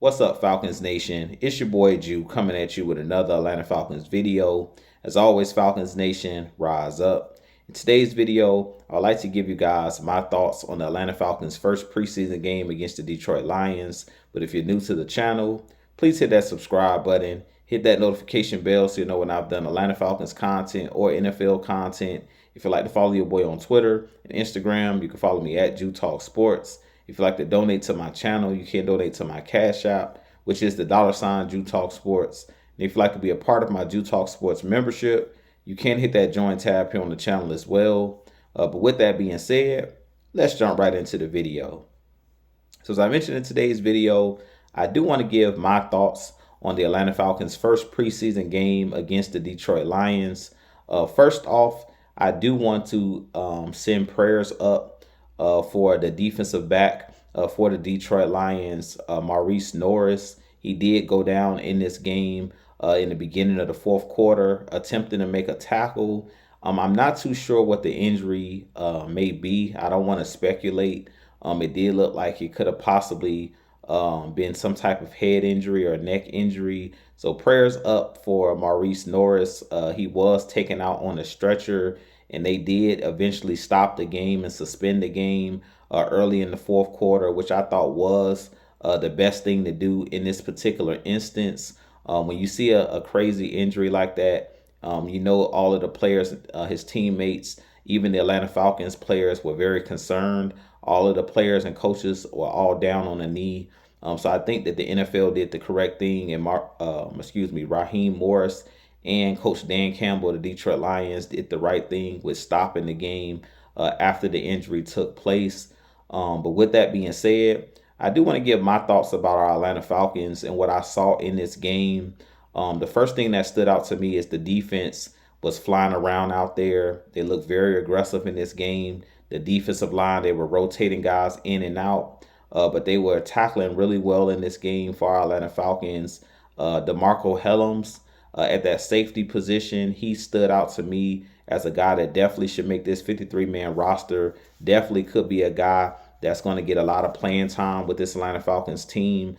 What's up, Falcons Nation? It's your boy Jew coming at you with another Atlanta Falcons video. As always, Falcons Nation, rise up. In today's video, I'd like to give you guys my thoughts on the Atlanta Falcons' first preseason game against the Detroit Lions. But if you're new to the channel, please hit that subscribe button, hit that notification bell so you know when I've done Atlanta Falcons content or NFL content. If you'd like to follow your boy on Twitter and Instagram, you can follow me at Jew Talk Sports. If you'd like to donate to my channel, you can donate to my Cash App, which is the $ Jew Talk Sports. And if you'd like to be a part of my Jew Talk Sports membership, you can hit that join tab here on the channel as well. But with that being said, let's jump right into the video. So as I mentioned in today's video, I do want to give my thoughts on the Atlanta Falcons' first preseason game against the Detroit Lions. First off, I do want to send prayers up for the defensive back for the Detroit Lions, Maurice Norris. He did go down in this game in the beginning of the fourth quarter, attempting to make a tackle. I'm not too sure what the injury may be. I don't want to speculate. It did look like it could have possibly been some type of head injury or neck injury. So prayers up for Maurice Norris. He was taken out on a stretcher, and they did eventually stop the game and suspend the game early in the fourth quarter, which I thought was the best thing to do in this particular instance. When you see a crazy injury like that, you know all of the players, his teammates, even the Atlanta Falcons players were very concerned. All of the players and coaches were all down on the knee. So I think that the NFL did the correct thing, and Raheem Morris and Coach Dan Campbell, the Detroit Lions, did the right thing with stopping the game after the injury took place. But with that being said, I do want to give my thoughts about our Atlanta Falcons and what I saw in this game. The first thing that stood out to me is the defense was flying around out there. They looked very aggressive in this game. The defensive line, they were rotating guys in and out, but they were tackling really well in this game for our Atlanta Falcons. DeMarco Hellams at that safety position, he stood out to me as a guy that definitely should make this 53-man roster. Definitely could be a guy that's going to get a lot of playing time with this Atlanta Falcons team.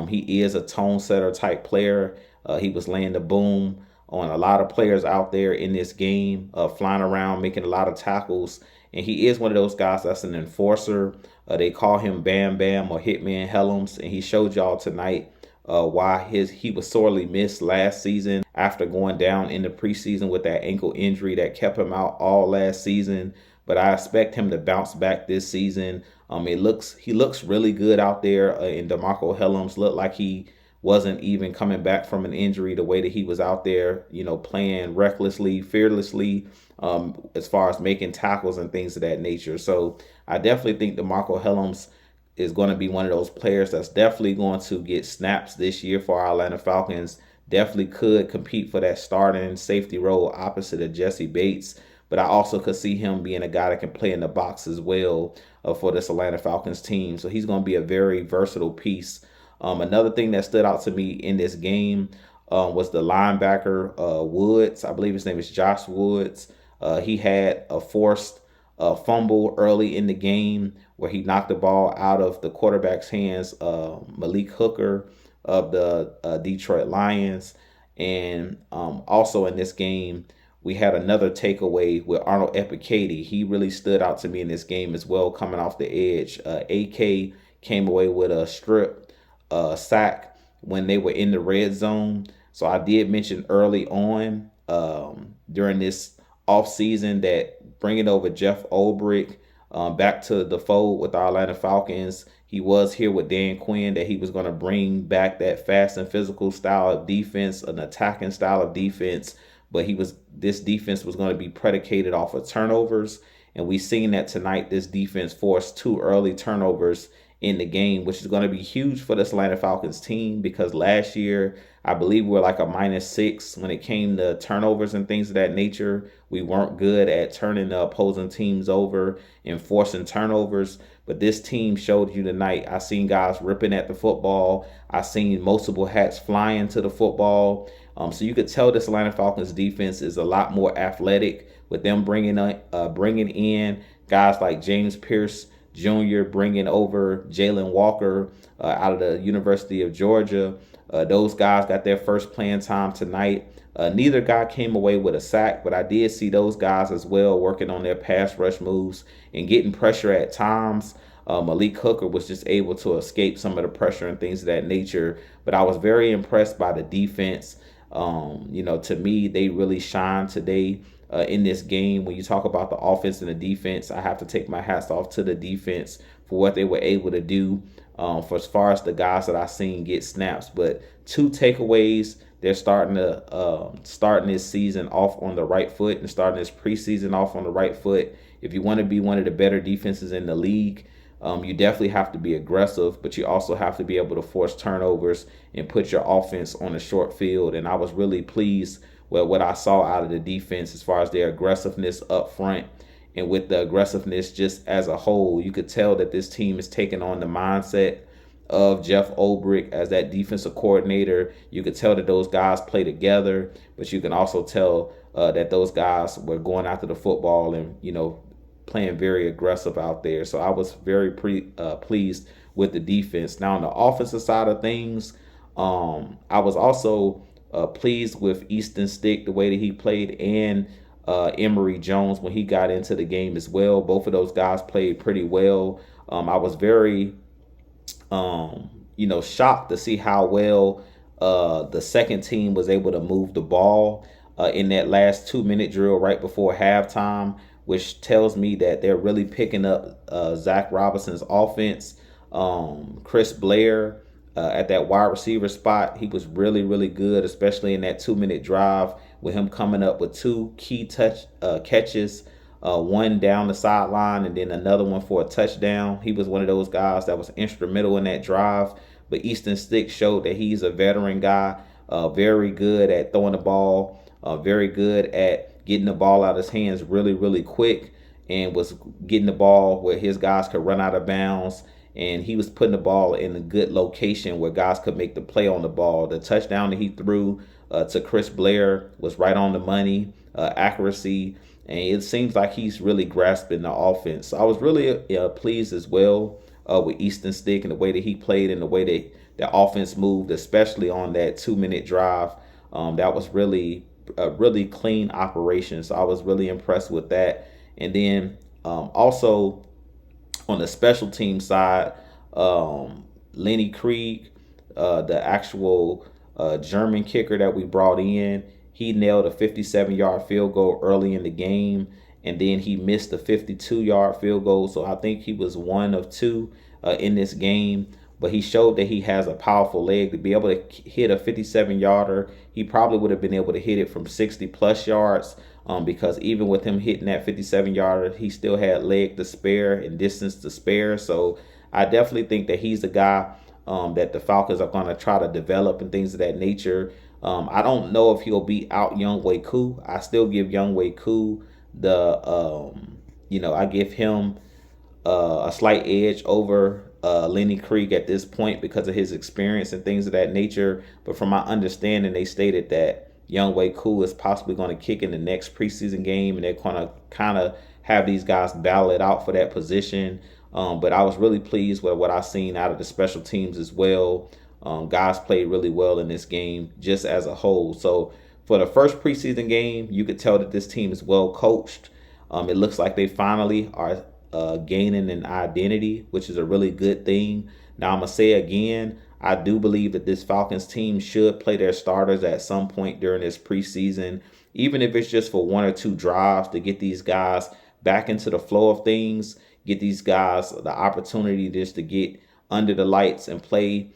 He is a tone setter type player. He was laying the boom on a lot of players out there in this game, flying around, making a lot of tackles. And he is one of those guys that's an enforcer. They call him Bam Bam or Hitman Hellams. And he showed y'all tonight why he was sorely missed last season after going down in the preseason with that ankle injury that kept him out all last season. But I expect him to bounce back this season. He looks really good out there. And DeMarco Hellams looked like he wasn't even coming back from an injury the way that he was out there, playing recklessly, fearlessly, as far as making tackles and things of that nature. So I definitely think DeMarco Hellams is going to be one of those players that's definitely going to get snaps this year for our Atlanta Falcons. Definitely could compete for that starting safety role opposite of Jesse Bates. But I also could see him being a guy that can play in the box as well for this Atlanta Falcons team. So he's going to be a very versatile piece. Another thing that stood out to me in this game was the linebacker Woods. I believe his name is Josh Woods. He had a forced fumble early in the game where he knocked the ball out of the quarterback's hands, Malik Hooker of the Detroit Lions. And also in this game, we had another takeaway with Arnold Epikady. He really stood out to me in this game as well, coming off the edge. AK came away with a strip sack when they were in the red zone. So I did mention early on during this offseason that bringing over Jeff Ulbrich back to the fold with our Atlanta Falcons, he was here with Dan Quinn, that he was going to bring back that fast and physical style of defense, an attacking style of defense. But this defense was going to be predicated off of turnovers. And we've seen that tonight. This defense forced 2 early turnovers in the game, which is going to be huge for this Atlanta Falcons team, because last year, I believe we were like a -6 when it came to turnovers and things of that nature. We weren't good at turning the opposing teams over and forcing turnovers. But this team showed you tonight. I seen guys ripping at the football. I seen multiple hats flying to the football. So you could tell this Atlanta Falcons defense is a lot more athletic, with them bringing in guys like James Pierce Jr., bringing over Jalen Walker out of the University of Georgia. Those guys got their first playing time tonight. Neither guy came away with a sack, but I did see those guys as well working on their pass rush moves and getting pressure at times. Malik Hooker was just able to escape some of the pressure and things of that nature. But I was very impressed by the defense. To me, they really shined today in this game. When you talk about the offense and the defense, I have to take my hats off to the defense for what they were able to do for as far as the guys that I've seen get snaps. But 2 takeaways. They're starting this season off on the right foot and starting this preseason off on the right foot. If you want to be one of the better defenses in the league, you definitely have to be aggressive, but you also have to be able to force turnovers and put your offense on a short field. And I was really pleased with what I saw out of the defense as far as their aggressiveness up front. And with the aggressiveness just as a whole, you could tell that this team is taking on the mindset of Jeff Ulbrich as that defensive coordinator. You could tell that those guys play together, but you can also tell that those guys were going after the football and, playing very aggressive out there. So I was very pleased with the defense. Now on the offensive side of things, I was also pleased with Easton Stick, the way that he played, and Emory Jones when he got into the game as well. Both of those guys played pretty well. I was very shocked to see how well the second team was able to move the ball in that last 2-minute drill right before halftime, which tells me that they're really picking up Zach Robinson's offense. Chris Blair at that wide receiver spot, he was really, really good, especially in that 2-minute drive with him coming up with 2 key catches, one down the sideline and then another one for a touchdown. He was one of those guys that was instrumental in that drive. But Easton Stick showed that he's a veteran guy, very good at throwing the ball, very good at getting the ball out of his hands really, really quick, and was getting the ball where his guys could run out of bounds. And he was putting the ball in a good location where guys could make the play on the ball. The touchdown that he threw to Chris Blair was right on the money, accuracy, and it seems like he's really grasping the offense. So I was really pleased as well with Easton Stick and the way that he played and the way that the offense moved, especially on that 2-minute drive. That was really a really clean operation. So I was really impressed with that. And then also on the special team side, Lenny Krieg, the actual German kicker that we brought in, he nailed a 57-yard field goal early in the game, and then he missed a 52-yard field goal. So I think he was 1 of 2 in this game. But he showed that he has a powerful leg to be able to hit a 57-yarder. He probably would have been able to hit it from 60-plus yards because even with him hitting that 57-yarder, he still had leg to spare and distance to spare. So I definitely think that he's the guy that the Falcons are going to try to develop and things of that nature. I don't know if he'll beat out Younghoe Koo. I still give Younghoe Koo I give him a slight edge over Lenny Krieg at this point because of his experience and things of that nature. But from my understanding, they stated that Younghoe Koo is possibly going to kick in the next preseason game, and they're going to kind of have these guys battle it out for that position. But I was really pleased with what I've seen out of the special teams as well. Guys played really well in this game just as a whole. So for the first preseason game, you could tell that this team is well coached. It looks like they finally are gaining an identity, which is a really good thing. Now, I'm going to say again, I do believe that this Falcons team should play their starters at some point during this preseason, even if it's just for 1 or 2 drives to get these guys back into the flow of things, get these guys the opportunity just to get under the lights and play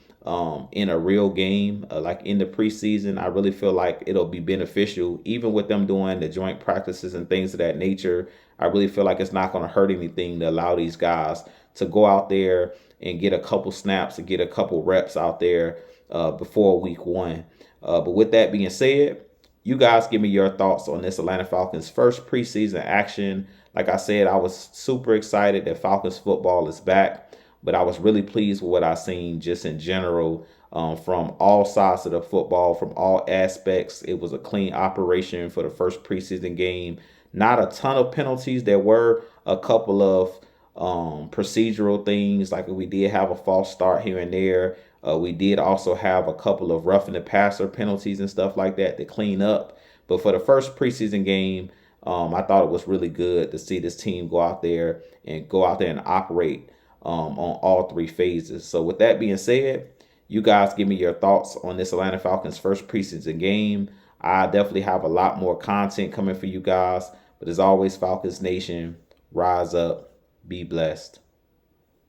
in a real game like in the preseason. I really feel like it'll be beneficial, even with them doing the joint practices and things of that nature. I really feel like it's not going to hurt anything to allow these guys to go out there and get a couple snaps and get a couple reps out there before week 1. But with that being said, you guys give me your thoughts on this Atlanta Falcons first preseason action. Like I said, I was super excited that Falcons football is back, but I was really pleased with what I seen just in general from all sides of the football, from all aspects. It was a clean operation for the first preseason game. Not a ton of penalties. There were a couple of procedural things, like we did have a false start here and there. We did also have a couple of roughing the passer penalties and stuff like that to clean up. But for the first preseason game, I thought it was really good to see this team go out there and operate on all three phases. So with that being said, you guys give me your thoughts on this Atlanta Falcons first preseason game. I definitely have a lot more content coming for you guys. But as always, Falcons Nation, rise up, be blessed.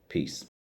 Peace.